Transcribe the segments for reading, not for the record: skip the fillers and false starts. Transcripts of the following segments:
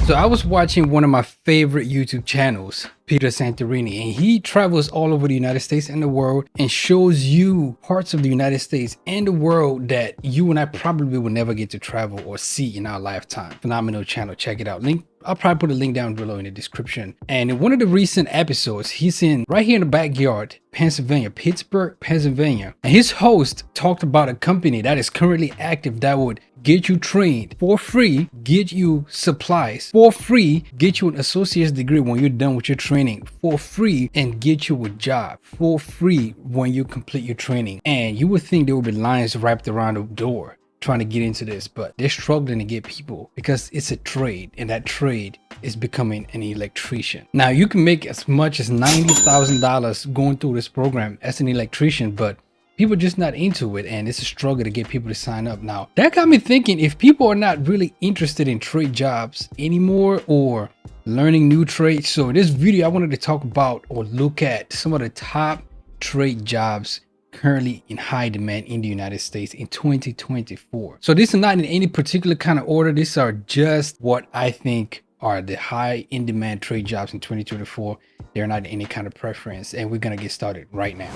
So I was watching one of my favorite YouTube channels, Peter Santorini, and he travels all over the United States and the world and shows you parts of the United States and the world that you and I probably will never get to travel or see in our lifetime. Phenomenal channel, check it out. I'll probably put a link down below in the description. And in one of the recent episodes, he's in right here in the backyard, Pennsylvania, Pittsburgh, Pennsylvania. And his host talked about a company that is currently active that would get you trained for free, get you supplies for free, get you an associate's degree when you're done with your training for free, and get you a job for free when you complete your training. And you would think there would be lines wrapped around the door trying to get into this, but they're struggling to get people because it's a trade, and that trade is becoming an electrician. Now you can make as much as $90,000 going through this program as an electrician, but people are just not into it, and it's a struggle to get people to sign up. Now that got me thinking, if people are not really interested in trade jobs anymore or learning new trades. So this video I wanted to talk about or look at some of the top trade jobs currently in high demand in the United States in 2024. So these are not in any particular kind of order. These are just what I think are the high in demand trade jobs in 2024. They're not any kind of preference, and we're gonna get started right now.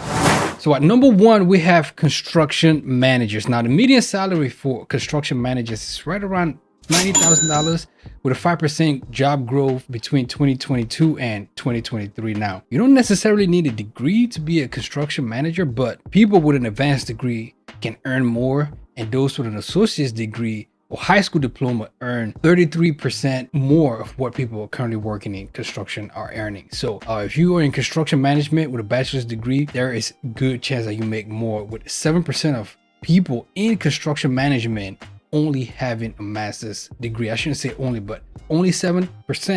So at number one, we have construction managers. Now the median salary for construction managers is right around $90,000 with a 5% job growth between 2022 and 2023. Now, you don't necessarily need a degree to be a construction manager, but people with an advanced degree can earn more, and those with an associate's degree or high school diploma earn 33% more of what people currently working in construction are earning. So if you are in construction management with a bachelor's degree, there is good chance that you make more, with 7% of people in construction management only having a master's degree. I shouldn't say only, but only 7%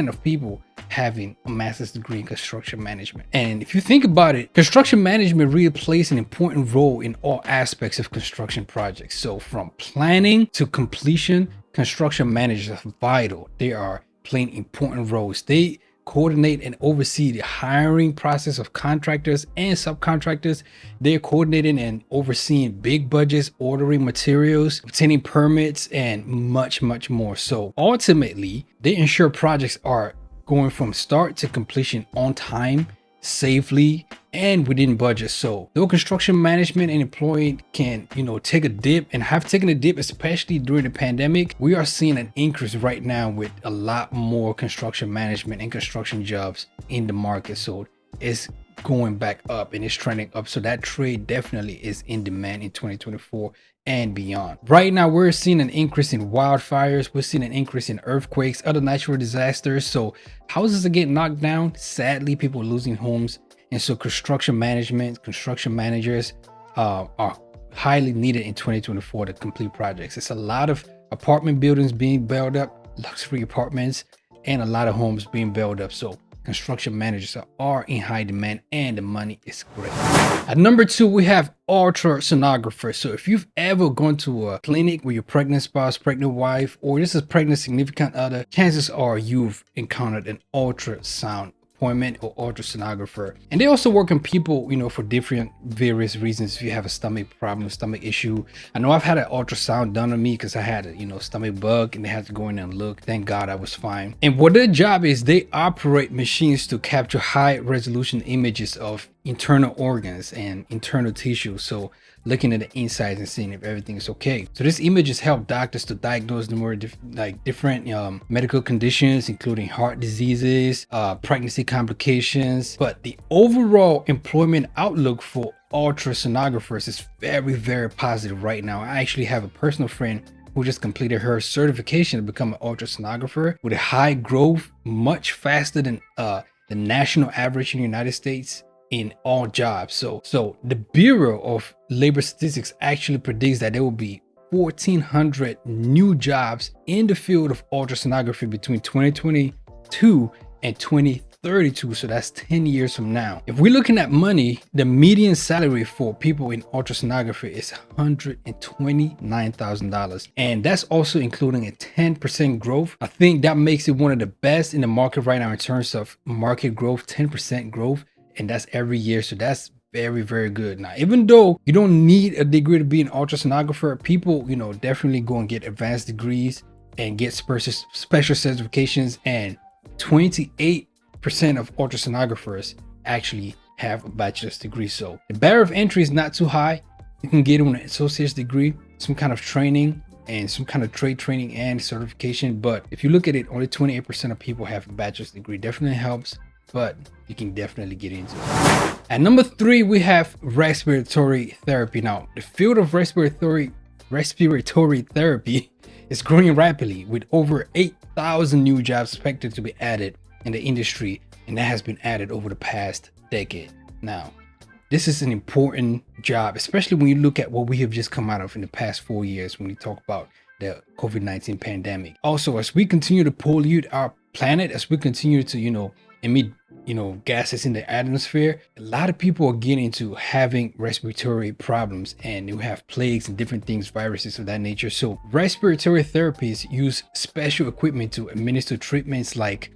of people having a master's degree in construction management. And if you think about it, construction management really plays an important role in all aspects of construction projects. So from planning to completion, construction managers are vital. They are playing important roles. They coordinate and oversee the hiring process of contractors and subcontractors. They're coordinating and overseeing big budgets, ordering materials, obtaining permits, and much more. So ultimately, they ensure projects are going from start to completion on time, safely, and within budget. So though construction management and employee can, take a dip and have taken a dip, especially during the pandemic, we are seeing an increase right now with a lot more construction management and construction jobs in the market. So it's going back up and it's trending up. So that trade definitely is in demand in 2024 and beyond. Right now, we're seeing an increase in wildfires. We're seeing an increase in earthquakes, other natural disasters. So houses are getting knocked down. Sadly, people are losing homes. And so construction management, construction managers are highly needed in 2024 to complete projects. It's a lot of apartment buildings being built up, luxury apartments, and a lot of homes being built up. So construction managers are in high demand, and the money is great. At number two, we have ultrasonographers. So if you've ever gone to a clinic with your pregnant spouse, pregnant wife, or just a pregnant significant other, chances are you've encountered an ultrasound appointment or ultrasonographer. And they also work on people, for different various reasons. If you have a stomach problem, stomach issue. I know I've had an ultrasound done on me because I had a stomach bug, and they had to go in and look. Thank God I was fine. And what their job is, they operate machines to capture high resolution images of internal organs and internal tissue. So looking at the insides and seeing if everything is okay. So these images help doctors to diagnose different medical conditions, including heart diseases, pregnancy complications. But the overall employment outlook for ultrasonographers is very positive right now. I actually have a personal friend who just completed her certification to become an ultrasonographer with a high growth, much faster than the national average in the United States in all jobs. So the Bureau of Labor Statistics actually predicts that there will be 1,400 new jobs in the field of ultrasonography between 2022 and 2032. So that's 10 years from now. If we're looking at money, the median salary for people in ultrasonography is $129,000. And that's also including a 10% growth. I think that makes it one of the best in the market right now in terms of market growth, 10% growth. And that's every year. So that's very good. Now, even though you don't need a degree to be an ultrasonographer, people, definitely go and get advanced degrees and get special certifications, and 28% of ultrasonographers actually have a bachelor's degree. So the barrier of entry is not too high. You can get an associate's degree, some kind of training, and some kind of trade training and certification. But if you look at it, only 28% of people have a bachelor's degree. Definitely helps, but you can definitely get into it. At number 3, we have respiratory therapy. Now, the field of respiratory therapy is growing rapidly, with over 8,000 new jobs expected to be added in the industry, and that has been added over the past decade. Now, this is an important job, especially when you look at what we have just come out of in the past 4 years when we talk about the COVID-19 pandemic. Also, as we continue to pollute our planet, as we continue to, emit, gases in the atmosphere, a lot of people are getting into having respiratory problems, and you have plagues and different things, viruses of that nature. So respiratory therapists use special equipment to administer treatments like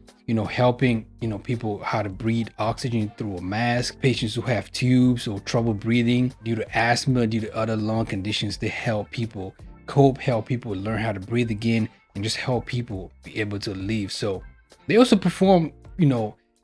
helping people how to breathe oxygen through a mask. Patients who have tubes or trouble breathing due to asthma, due to other lung conditions, they help people cope, help people learn how to breathe again, and just help people be able to live. So they also perform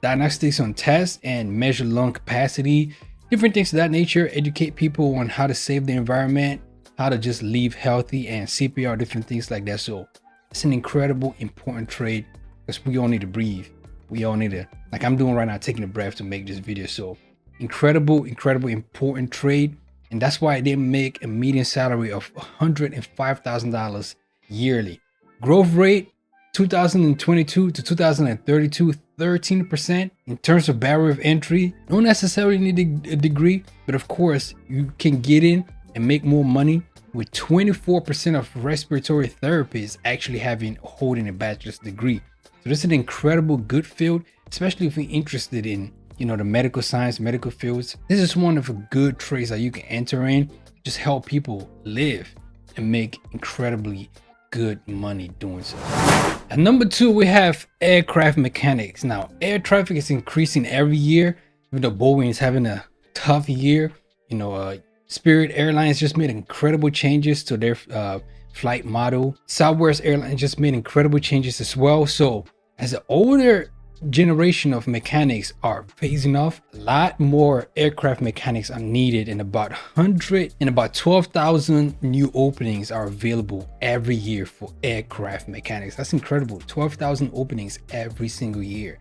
diagnostics on tests and measure lung capacity, different things of that nature, educate people on how to save the environment, how to just live healthy, and CPR, different things like that. So it's an incredible important trade, because we all need to breathe. We all need to, like I'm doing right now, taking a breath to make this video. So incredible important trade. And that's why they make a median salary of $105,000 yearly. Growth rate 2022 to 2032, 13%. In terms of barrier of entry, don't necessarily need a degree, but of course you can get in and make more money, with 24% of respiratory therapists actually holding a bachelor's degree. So this is an incredible good field, especially if you're interested in the medical science, medical fields. This is one of the good trades that you can enter in, just help people live and make incredibly good money doing so. At number 2, we have aircraft mechanics. Now, air traffic is increasing every year, even though Boeing is having a tough year. Spirit Airlines just made incredible changes to their flight model. Southwest Airlines just made incredible changes as well. So as the older generation of mechanics are phasing off, a lot more aircraft mechanics are needed, and about 12,000 new openings are available every year for aircraft mechanics. That's incredible. 12,000 openings every single year.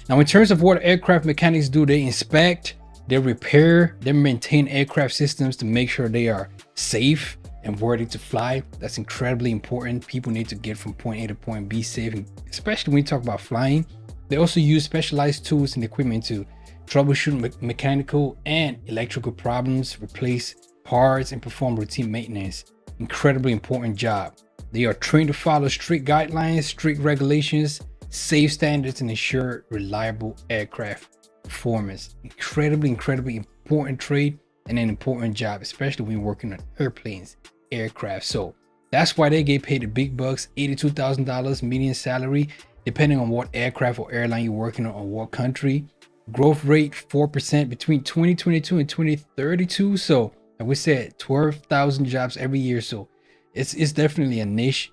Now, in terms of what aircraft mechanics do, they inspect, they repair, they maintain aircraft systems to make sure they are safe and worthy to fly. That's incredibly important. People need to get from point A to point B safe, especially when you talk about flying. They also use specialized tools and equipment to troubleshoot mechanical and electrical problems, replace parts, and perform routine maintenance. Incredibly important job. They are trained to follow strict guidelines, strict regulations, safe standards, and ensure reliable aircraft performance. Incredibly important trade and an important job, especially when working on airplanes, aircraft. So that's why they get paid the big bucks, $82,000 median salary, depending on what aircraft or airline you're working on or what country. Growth rate 4% between 2022 and 2032. So like we said, 12,000 jobs every year. So it's definitely a niche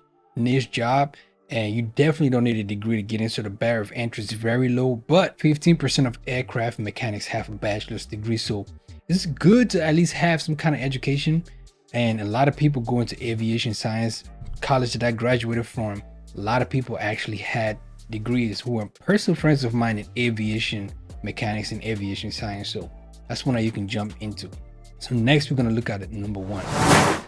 job, and you definitely don't need a degree to get in. So the barrier of entry is very low, but 15% of aircraft mechanics have a bachelor's degree. So it's good to at least have some kind of education. And a lot of people go into aviation science. College that I graduated from, a lot of people actually had degrees who are personal friends of mine in aviation mechanics and aviation science. So that's one that you can jump into. So next we're going to look at number 1.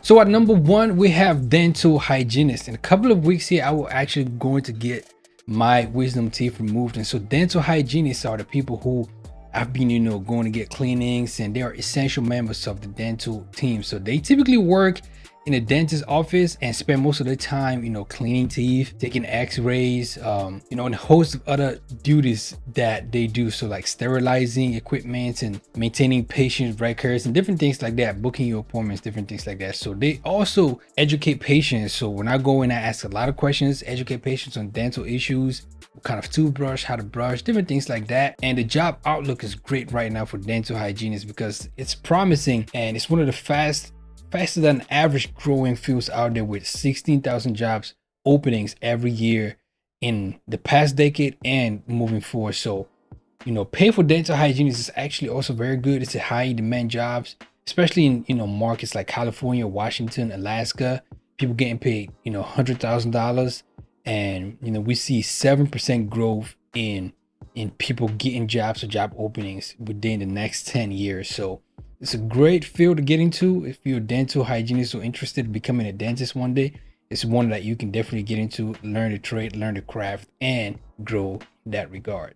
So at number 1, we have dental hygienist. In a couple of weeks here, I will actually going to get my wisdom teeth removed. And so dental hygienists are the people who I've been, going to get cleanings, and they are essential members of the dental team. So they typically work in a dentist's office and spend most of their time, cleaning teeth, taking x-rays, and a host of other duties that they do. So like sterilizing equipment and maintaining patient records and different things like that, booking your appointments, different things like that. So they also educate patients. So when I go in, I ask a lot of questions, educate patients on dental issues, what kind of toothbrush, how to brush, different things like that. And the job outlook is great right now for dental hygienists because it's promising, and it's one of the faster than average growing fields out there, with 16,000 jobs openings every year in the past decade and moving forward. So, pay for dental hygienists is actually also very good. It's a high demand jobs, especially in markets like California, Washington, Alaska. People getting paid $100,000, and we see 7% growth in people getting jobs or job openings within the next 10 years. So it's a great field to get into if you're a dental hygienist or interested in becoming a dentist one day. It's one that you can definitely get into, learn the trade, learn the craft, and grow in that regard.